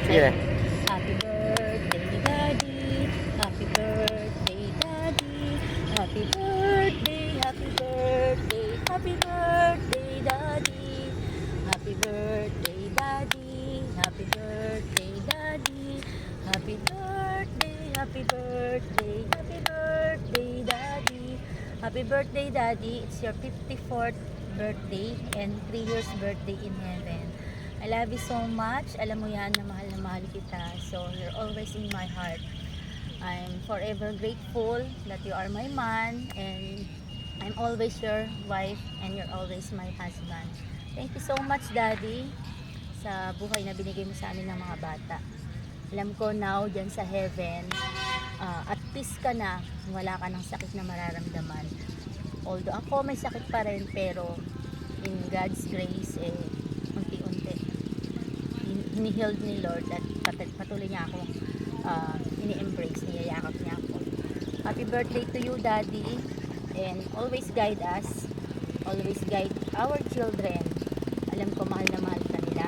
Sige. Happy birthday, Daddy. Happy birthday, Daddy. Happy birthday, happy birthday, happy birthday, Daddy. Happy birthday, Daddy. Happy birthday, Daddy. Happy birthday, happy birthday, happy birthday, Daddy. Happy birthday, Daddy. It's your 54th birthday and 3 years birthday in heaven. I love you so much. Alam mo yan na mahal kita. So, you're always in my heart. I'm forever grateful that you are my man and I'm always your wife and you're always my husband. Thank you so much, Daddy, sa buhay na binigay mo sa amin ng mga bata. Alam ko now, dyan sa heaven, at peace ka na, wala ka ng sakit na mararamdaman. Although ako may sakit pa rin, pero in God's grace, unti-unti hiniheld ni Lord at patuloy niya ako ini-embrace, niyayakap niya ako. Happy birthday to you, Daddy, and always guide us, always guide our children. Alam ko mahal na mahal ka nila.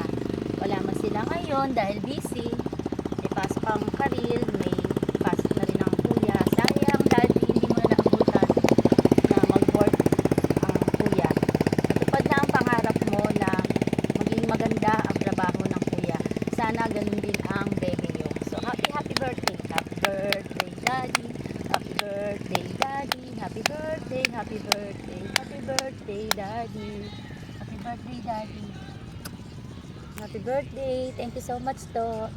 Wala man sila ngayon dahil busy, may pasok ang karil, may pasok na rin ang kuya. Sayang, Daddy, hindi mo na naabutan na mag-work ang kuya. Tupad na ang pangarap mo na maging maganda ang trabaho ng kuya. Sana ganun din ang bebe nyo. So happy birthday, happy birthday, Daddy. Happy birthday, Daddy. Happy birthday, happy birthday, happy birthday, Daddy. Happy birthday, Daddy. Happy birthday. Thank you so much, to.